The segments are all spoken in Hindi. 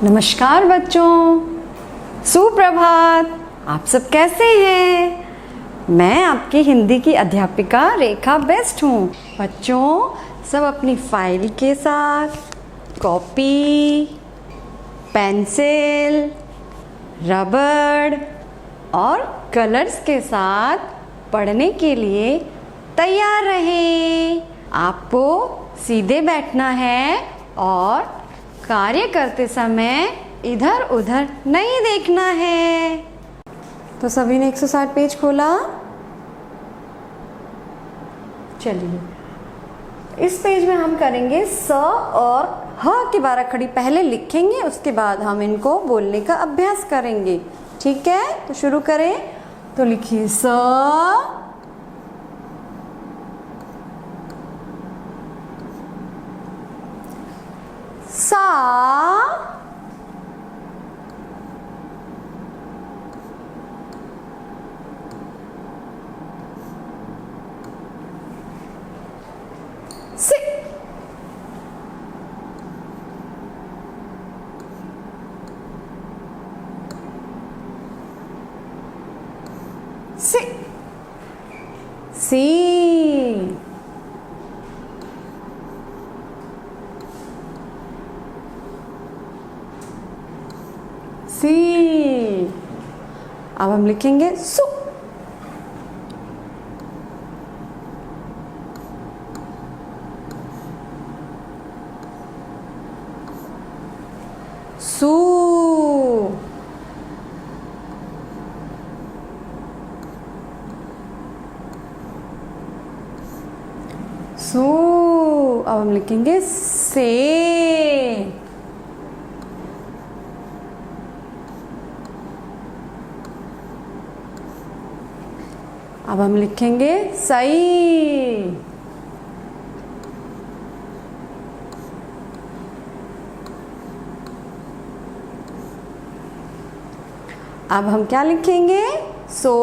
नमस्कार बच्चों, सुप्रभात। आप सब कैसे हैं? मैं आपकी हिंदी की अध्यापिका रेखा बेस्ट हूँ। बच्चों, सब अपनी फाइल के साथ कॉपी, पेंसिल, रबड़ और कलर्स के साथ पढ़ने के लिए तैयार रहें। आपको सीधे बैठना है और कार्य करते समय इधर उधर नहीं देखना है। तो सभी ने 160 पेज खोला। चलिए, इस पेज में हम करेंगे स और ह की 12 खड़ी पहले लिखेंगे, उसके बाद हम इनको बोलने का अभ्यास करेंगे। ठीक है, तो शुरू करें। तो लिखिए स, सा, से, से, सी, सी। अब हम लिखेंगे सु, सू, सू। अब हम लिखेंगे से, अब हम लिखेंगे सई, अब हम क्या लिखेंगे? सो,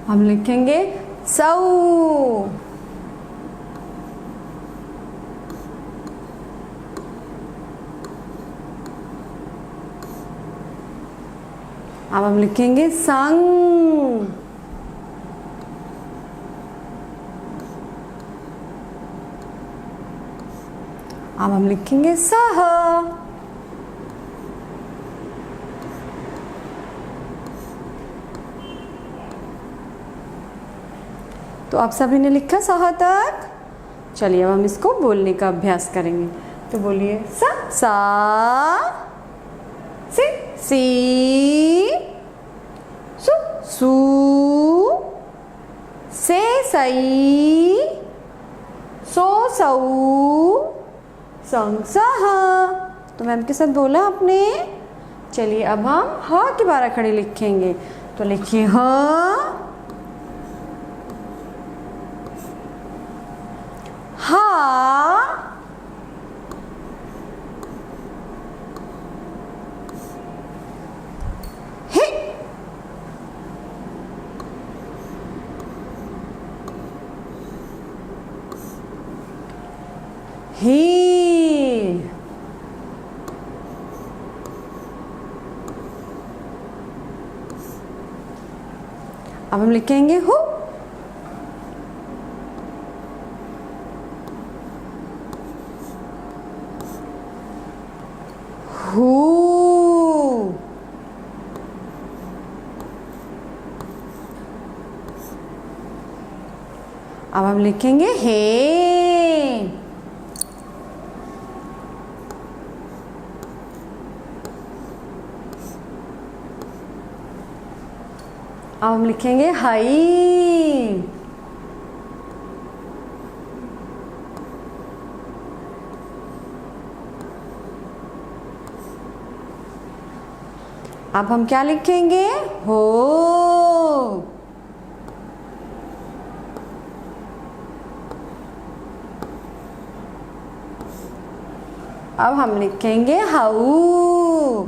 हम लिखेंगे सऊ, अब हम लिखेंगे संग, अब हम लिखेंगे सह, तो आप सभी ने लिखा सह तक। चलिए, अब हम इसको बोलने का अभ्यास करेंगे। तो बोलिए सा, सी, सु, सू, से, सई, सो, सऊ, संग, सह। तो मैम के साथ बोला आपने। चलिए, अब हम ह की 12 खड़ी लिखेंगे। तो लिखिए ह, हा, हे, ही। अब हम लिखेंगे हु, हू। अब हम लिखेंगे हे, अब हम लिखेंगे हई, अब हम क्या लिखेंगे? हो, अब हम लिखेंगे हाउ,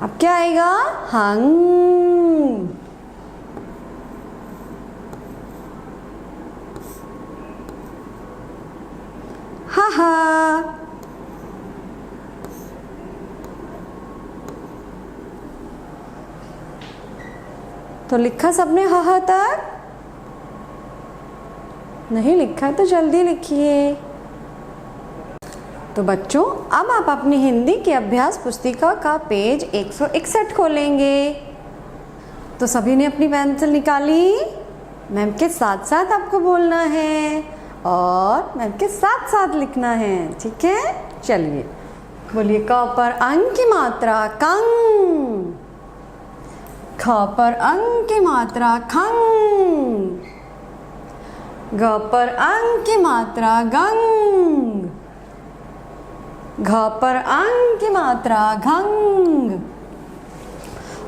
अब क्या आएगा? हंग। हा हा। तो लिखा सबने हा हा तक? नहीं लिखा तो जल्दी लिखिए। तो बच्चों अब आप अपनी हिंदी की अभ्यास पुस्तिका का पेज 161 खोलेंगे। तो सभी ने अपनी पेंसिल निकाली? मैम के साथ साथ आपको बोलना है और मैम के साथ साथ लिखना है, ठीक है? चलिए बोलिए। क पर अंग की मात्रा कंग, ख पर अंग की मात्रा खंग, ग पर अंग की मात्रा गंग, घ पर अंग की मात्रा घंग,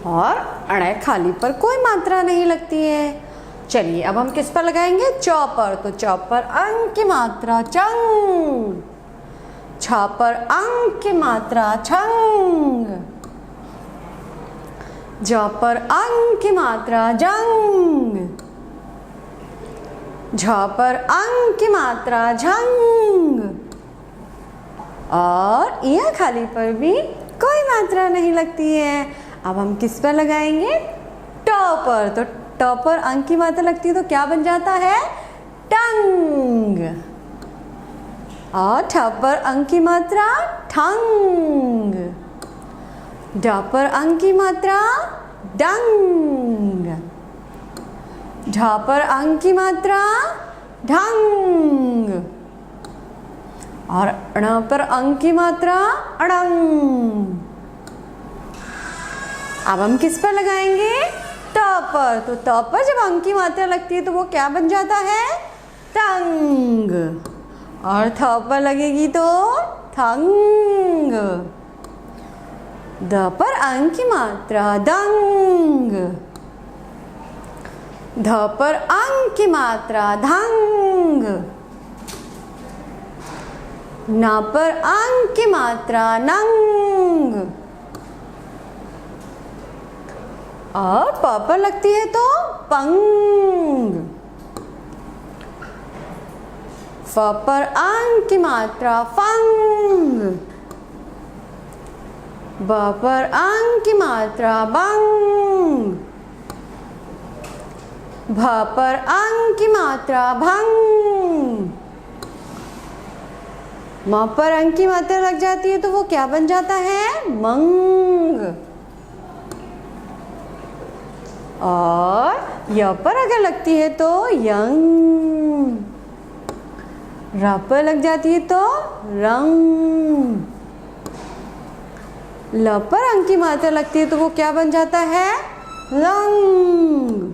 और अड़े खाली पर कोई मात्रा नहीं लगती है। चलिए अब हम किस पर लगाएंगे? च पर। तो च पर अंग की मात्रा चंग, छ पर अंग की मात्रा छंग, ज पर अंग की मात्रा जंग, झ पर अंग की मात्रा झंग, और यह खाली पर भी कोई मात्रा नहीं लगती है। अब हम किस पर लगाएंगे? ट पर। तो ट पर अंग की मात्रा लगती है तो क्या बन जाता है? टंग। और ठ पर अंग की मात्रा ठंग, ड पर अंग की मात्रा डंग, ढ पर अंग की मात्रा ढंग, और ण पर अंग की मात्रा अड़ंग। अब हम किस पर लगाएंगे? त पर। तो त पर जब अंग की मात्रा लगती है तो वो क्या बन जाता है? तंग। और थ पर लगेगी तो थंग। द पर अंग की मात्रा दंग, ध पर अंग की मात्रा धंग, न पर अंग की मात्रा नंग, और प पर लगती है तो पंग। फ पर अंग की मात्रा फंग, ब पर अंग की मात्रा बंग, भ पर अंग की मात्रा भंग, म पर अंग की मात्रा लग जाती है तो वो क्या बन जाता है? मंग। और य पर अगर लगती है तो यंग, र पर लग जाती है तो रंग, ल पर अंग की मात्रा लगती है तो वो क्या बन जाता है? लंग।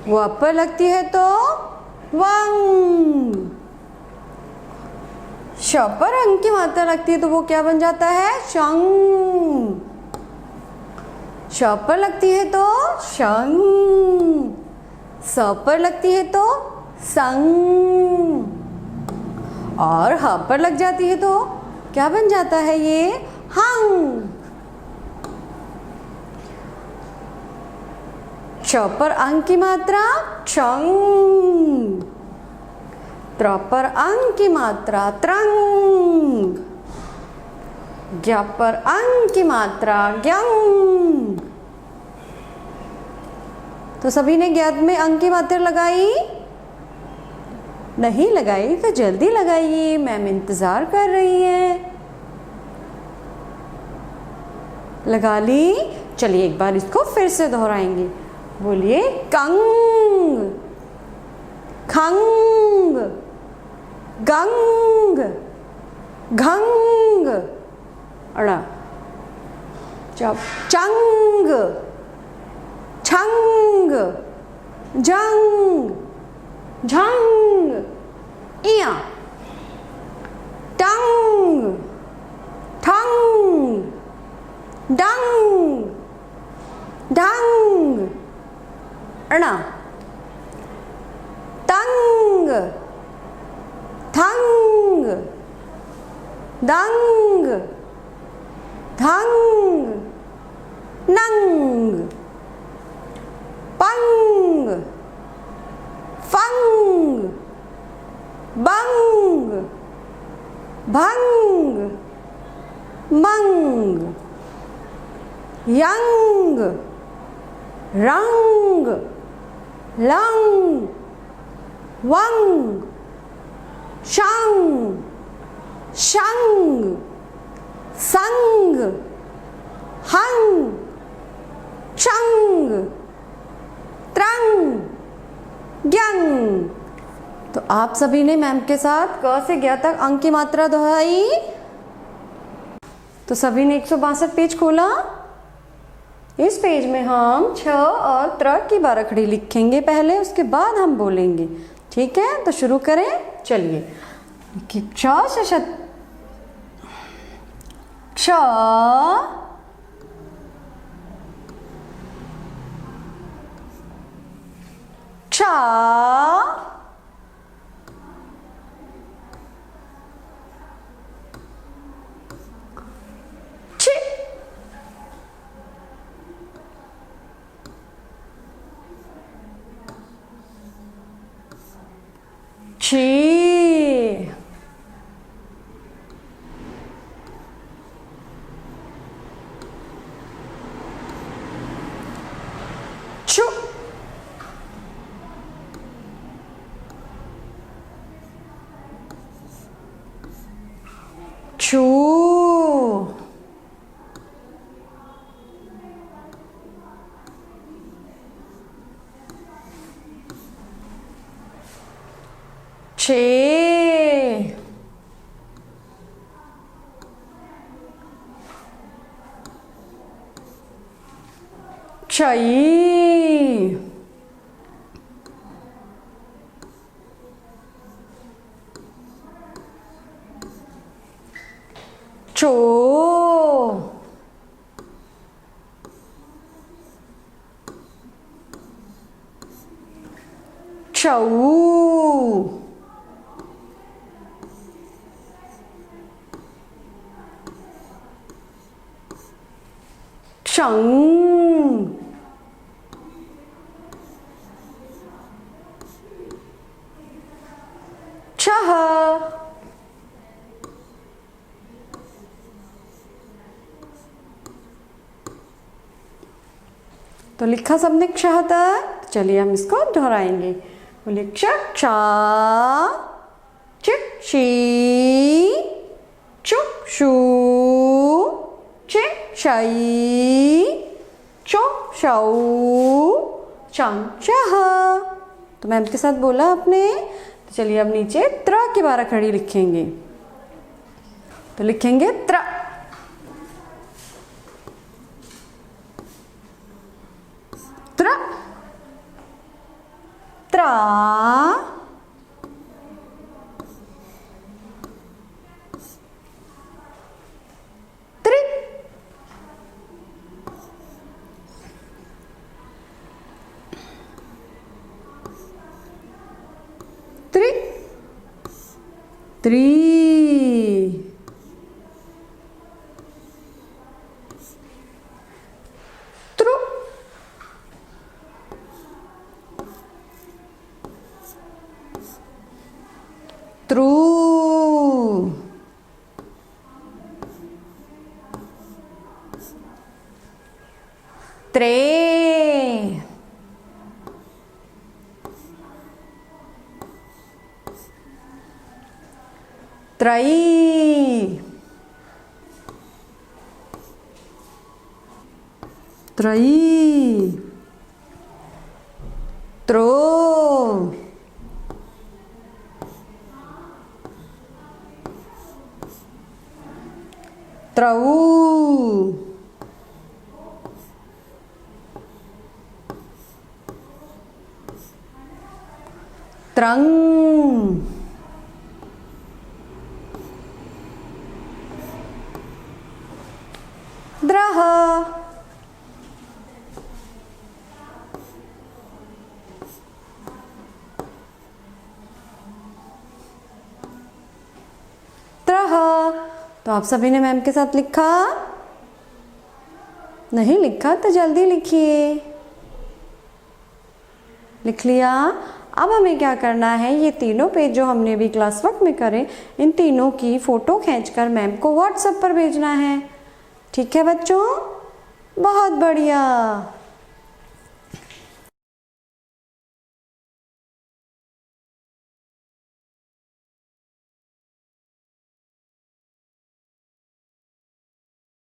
व पर लगती है तो वंग। श पर अंग की मात्रा लगती है तो वो क्या बन जाता है? शंग। श पर लगती है तो शंग, स पर लगती है तो संग, और ह पर लग जाती है तो क्या बन जाता है ये? हंग। क्ष पर अंग की मात्रा क्षंग, त्र पर अंग की मात्रा त्रंग, ज्ञ पर अंग की मात्रा ज्ञंग। तो सभी ने ज्ञ में अंग की मात्रा लगाई? नहीं लगाई तो जल्दी लगाइए, मैम इंतजार कर रही है। लगा ली? चलिए एक बार इसको फिर से दोहराएंगे। बोलिए। कंग, खंग, गंग, घंग, अड़ा, चंग, छंग, जंग, झंग, इया, टंग, ठंग, डंग, ढंग, अणा, तंग, थंग, दंग, धंग, नंग, पंग, फंग, बंग, भंग, मंग, यंग, रंग, लंग, वंग, शंग, शंग, संग, हंग, चंग, त्रंग, ग्यंग। तो आप सभी ने मैम के साथ क से ज्ञ तक अंक की मात्रा दोहराई। तो सभी ने 162 पेज खोला। इस पेज में हम छ और त्र की बाराखड़ी लिखेंगे पहले, उसके बाद हम बोलेंगे। ठीक है, तो शुरू करें। चलिए, छ से छ, छ, छी, छी, छु, छू, छे, छई, छो, छऊ, क्षंग, छह, तो लिखा सबने क्षह तक। चलिए हम इसको दोहराएंगे। बोलिए क्ष,क्षा, चिक, शी, चुक, शू, चिक, शई, चुक, शऊ, चंग, चह। तो मैम के साथ बोला आपने। तो चलिए अब नीचे त्र की बाराखड़ी लिखेंगे। तो लिखेंगे त्र, त्र, त्रा, त्रि, त्रि, त्री, त्रु, त्रु, त्रे, त्रयी, त्रयी, त्रो, त्रऊ, त्रंग, द्रह, त्रह। तो आप सभी ने मैम के साथ लिखा। नहीं लिखा तो जल्दी लिखिए। लिख लिया। अब हमें क्या करना है, ये तीनों पेज जो हमने अभी क्लास वर्क में करे, इन तीनों की फ़ोटो खींचकर मैम को व्हाट्सएप पर भेजना है। ठीक है बच्चों, बहुत बढ़िया।